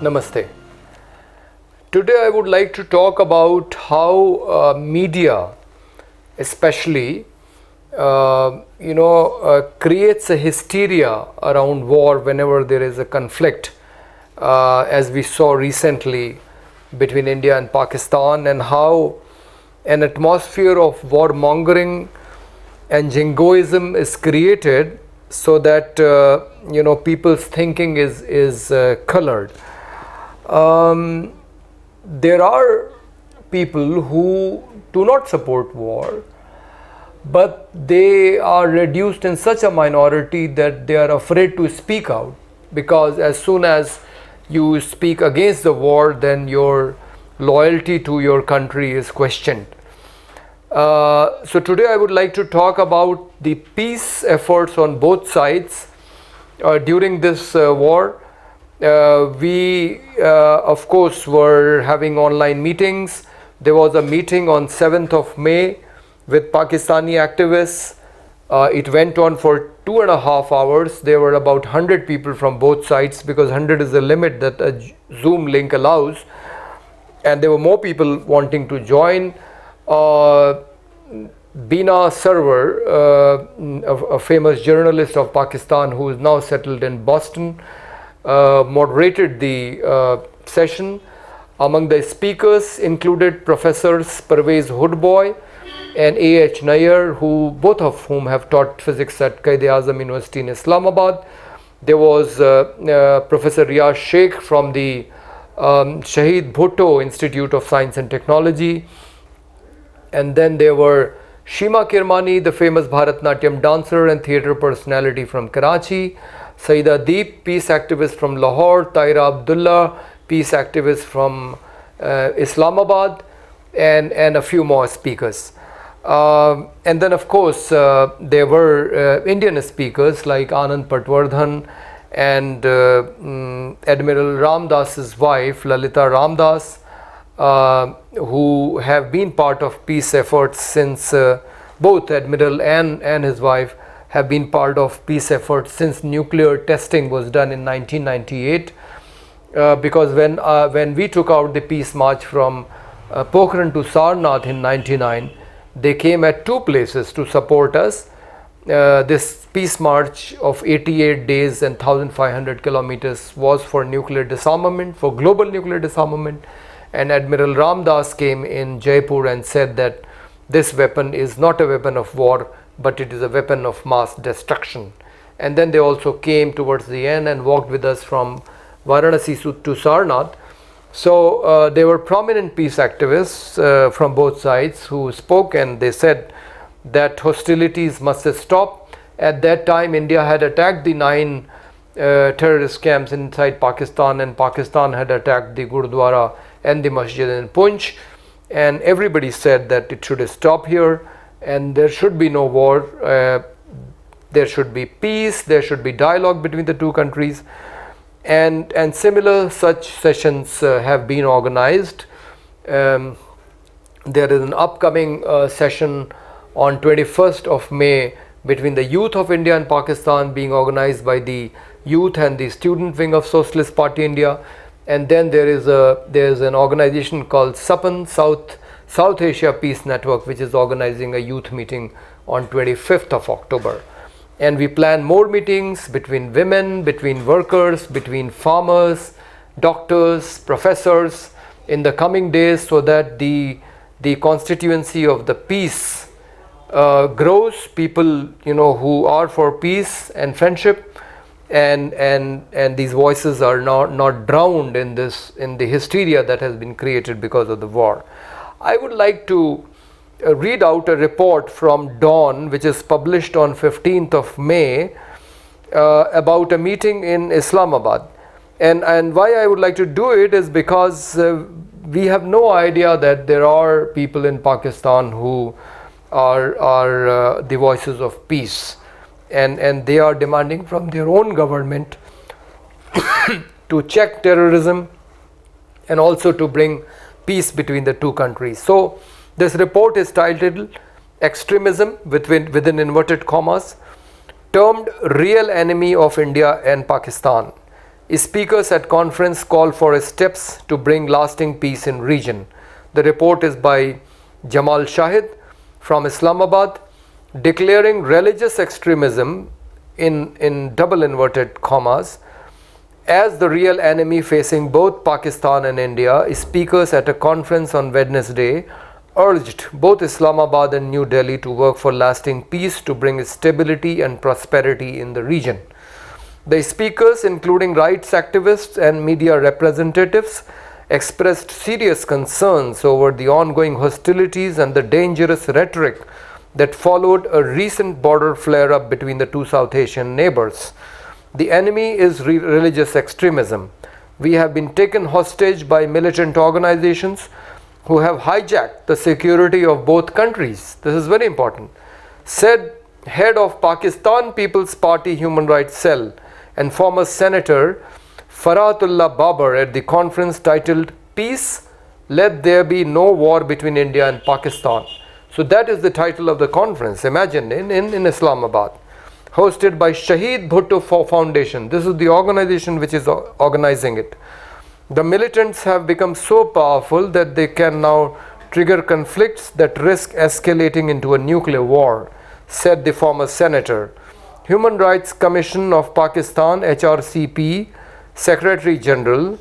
Namaste. Today I would like to talk about how media, especially, creates a hysteria around war whenever there is a conflict, as we saw recently between India and Pakistan, and how an atmosphere of warmongering and jingoism is created so that people's thinking is colored. There are people who do not support war, but they are reduced in such a minority that they are afraid to speak out, because as soon as you speak against the war, then your loyalty to your country is questioned. So today I would like to talk about the peace efforts on both sides during this war. We of course were having online meetings. There was a meeting on 7th of May with Pakistani activists. It went on for 2.5 hours. There were about 100 people from both sides, because 100 is the limit that a Zoom link allows, and there were more people wanting to join. Bina Sarwar, a famous journalist of Pakistan who is now settled in Boston, moderated the session. Among the speakers included Professors Parvez Hoodboy and A.H. Nair, both of whom have taught physics at Quaid-e-Azam University in Islamabad. There was Professor Riyaz Sheikh from the Shahid Bhutto Institute of Science and Technology. And then there were Shima Kirmani, the famous Bharatnatyam dancer and theatre personality from Karachi, Saida Deep, peace activist from Lahore, Taira Abdullah, peace activist from Islamabad, and a few more speakers. And then of course there were Indian speakers like Anand Patwardhan and Admiral Ramdas's wife Lalita Ramdas, who have been part of peace efforts since both Admiral and his wife have been part of peace efforts since nuclear testing was done in 1998. Because when we took out the peace march from Pokhran to Sarnath in 99, they came at two places to support us. This peace march of 88 days and 1,500 kilometers was for nuclear disarmament, for global nuclear disarmament. And Admiral Ramdas came in Jaipur and said that this weapon is not a weapon of war, but it is a weapon of mass destruction. And then they also came towards the end and walked with us from Varanasi to Sarnath. So there were prominent peace activists from both sides who spoke, and they said that hostilities must stop. At that time, India had attacked the 9 terrorist camps inside Pakistan, and Pakistan had attacked the Gurdwara and the masjid in Punch, and everybody said that it should stop here and there should be no war. There should be peace, there should be dialogue between the two countries, and similar such sessions have been organized. There is an upcoming session on 21st of May between the youth of India and Pakistan, being organized by the youth and the student wing of Socialist Party India. And then there is an organization called SAPAN, South Asia Peace Network, which is organizing a youth meeting on 25th of October. And we plan more meetings between women, between workers, between farmers, doctors, professors in the coming days, so that the constituency of the peace grows. People who are for peace and friendship, and these voices are not drowned in the hysteria that has been created because of the war. I would like to read out a report from Dawn, which is published on 15th of May, about a meeting in Islamabad. And why I would like to do it is because we have no idea that there are people in Pakistan who are the voices of peace, and they are demanding from their own government to check terrorism and also to bring peace between the two countries. So this report is titled "Extremism," within inverted commas, termed real enemy of India and Pakistan. Speakers at conference call for steps to bring lasting peace in region. The report is by Jamal Shahid from Islamabad, declaring religious extremism in double inverted commas as the real enemy facing both Pakistan and India. Speakers at a conference on Wednesday urged both Islamabad and New Delhi to work for lasting peace to bring stability and prosperity in the region. The speakers, including rights activists and media representatives, expressed serious concerns over the ongoing hostilities and the dangerous rhetoric that followed a recent border flare-up between the two South Asian neighbors. The enemy is religious extremism. We have been taken hostage by militant organizations who have hijacked the security of both countries. This is very important, said head of Pakistan People's Party Human Rights Cell and former Senator Faratullah Babar at the conference titled Peace, Let There Be No War Between India and Pakistan. So that is the title of the conference, imagine, in Islamabad, hosted by Shahid Bhutto Foundation. This is the organization which is organizing it. The militants have become so powerful that they can now trigger conflicts that risk escalating into a nuclear war, said the former senator. Human Rights Commission of Pakistan, HRCP, Secretary General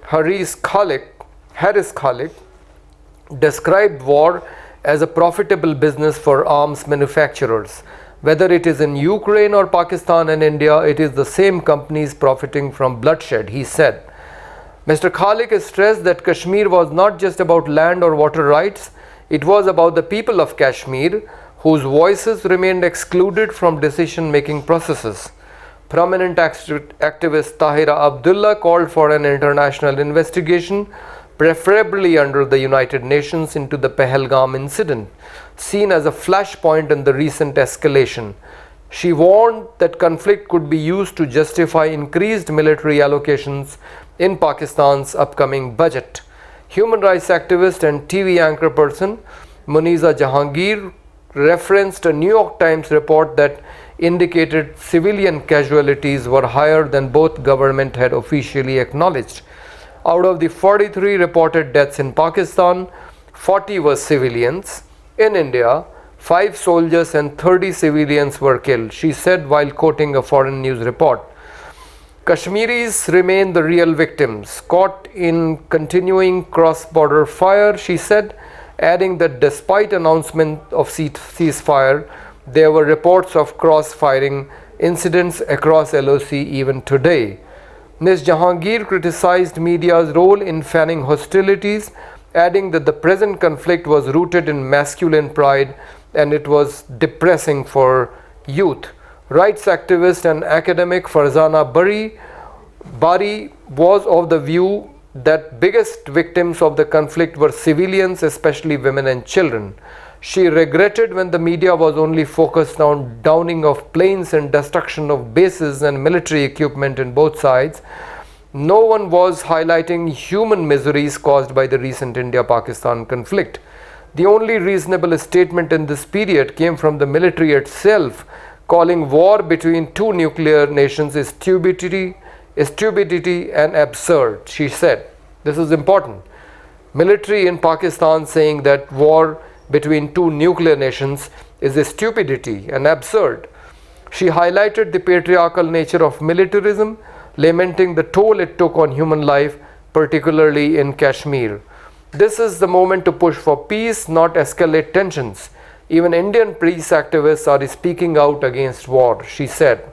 Harris Khaliq described war as a profitable business for arms manufacturers. Whether it is in Ukraine or Pakistan and India, it is the same companies profiting from bloodshed, he said. Mr. Khaliq stressed that Kashmir was not just about land or water rights, it was about the people of Kashmir, whose voices remained excluded from decision-making processes. Prominent activist Tahira Abdullah called for an international investigation, preferably under the United Nations, into the Pahalgam incident, seen as a flashpoint in the recent escalation. She warned that conflict could be used to justify increased military allocations in Pakistan's upcoming budget. Human rights activist and TV anchor person Muniza Jahangir referenced a New York Times report that indicated civilian casualties were higher than both governments had officially acknowledged. Out of the 43 reported deaths in Pakistan, 40 were civilians. In India, 5 soldiers and 30 civilians were killed, she said while quoting a foreign news report. Kashmiris remain the real victims, caught in continuing cross-border fire, she said, adding that despite announcement of ceasefire, there were reports of cross-firing incidents across LOC even today. Ms. Jahangir criticized media's role in fanning hostilities, adding that the present conflict was rooted in masculine pride and it was depressing for youth. Rights activist and academic Farzana Bari was of the view that biggest victims of the conflict were civilians, especially women and children. She regretted when the media was only focused on downing of planes and destruction of bases and military equipment in both sides. No one was highlighting human miseries caused by the recent India-Pakistan conflict. The only reasonable statement in this period came from the military itself, calling war between two nuclear nations stupidity and absurd, she said. This is important. Military in Pakistan saying that war between two nuclear nations is a stupidity and absurd. She highlighted the patriarchal nature of militarism, lamenting the toll it took on human life, particularly in Kashmir. This is the moment to push for peace, not escalate tensions. Even Indian peace activists are speaking out against war, she said.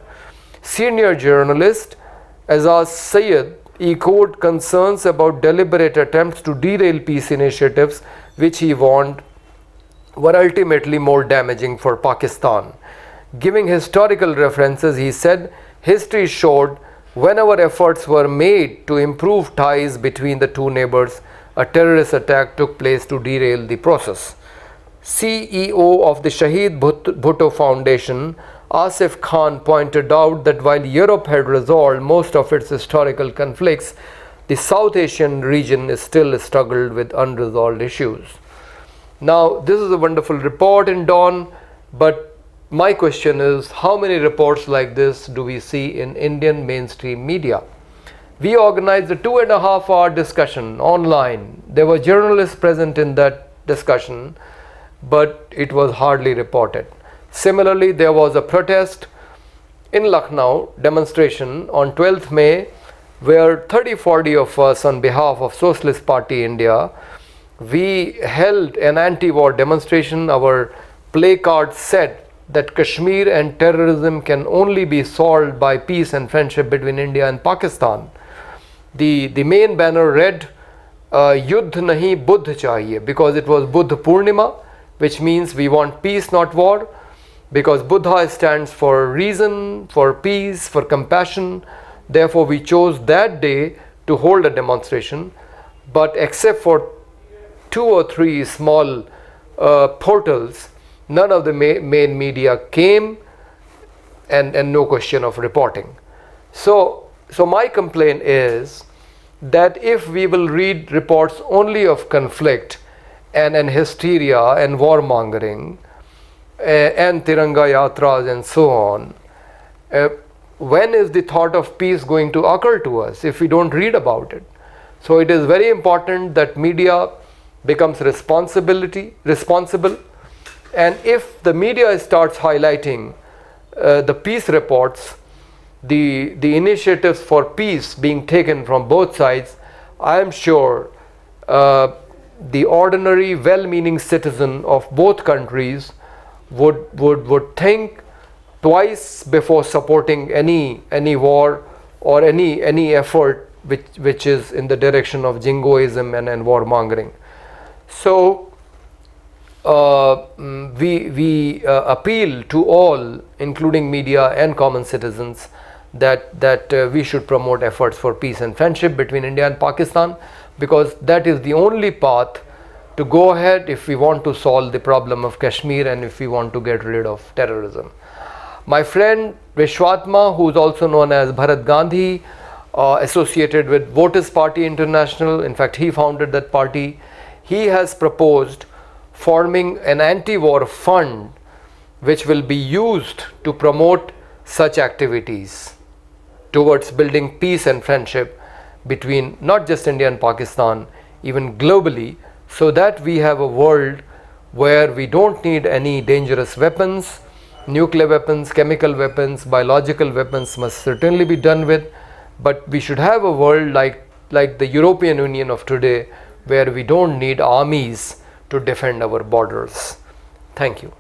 Senior journalist Azaz Sayed echoed concerns about deliberate attempts to derail peace initiatives, which he warned were ultimately more damaging for Pakistan. Giving historical references, he said, history showed whenever efforts were made to improve ties between the two neighbors, a terrorist attack took place to derail the process. CEO of the Shahid Bhutto Foundation, Asif Khan, pointed out that while Europe had resolved most of its historical conflicts, the South Asian region is still struggled with unresolved issues. Now, this is a wonderful report in Dawn, but my question is, how many reports like this do we see in Indian mainstream media? We organized a 2.5 hour discussion online. There were journalists present in that discussion, but it was hardly reported. Similarly, there was a protest in Lucknow, demonstration on 12th May, where 30-40 of us on behalf of Socialist Party India, we held an anti-war demonstration. Our placard said that Kashmir and terrorism can only be solved by peace and friendship between India and Pakistan. The main banner read Yudh Nahi Buddh Chahiye, because it was Buddha Purnima, which means we want peace, not war, because Buddha stands for reason, for peace, for compassion. Therefore, we chose that day to hold a demonstration. But except for 2 or 3 small portals, none of the main media came, and no question of reporting. So my complaint is that if we will read reports only of conflict and hysteria and warmongering and Tiranga Yatras and so on, when is the thought of peace going to occur to us if we don't read about it? So it is very important that media becomes responsible, and if the media starts highlighting the peace reports, the initiatives for peace being taken from both sides, I am sure the ordinary well-meaning citizen of both countries would think twice before supporting any war or any effort which is in the direction of jingoism and warmongering. So we appeal to all, including media and common citizens, that we should promote efforts for peace and friendship between India and Pakistan, because that is the only path to go ahead if we want to solve the problem of Kashmir and if we want to get rid of terrorism. My friend Vishwatma, who is also known as Bharat Gandhi, associated with Voters Party International, in fact he founded that party, he has proposed forming an anti-war fund which will be used to promote such activities towards building peace and friendship between not just India and Pakistan, even globally, so that we have a world where we don't need any dangerous weapons. Nuclear weapons, chemical weapons, biological weapons must certainly be done with, but we should have a world like the European Union of today, where we don't need armies to defend our borders. Thank you.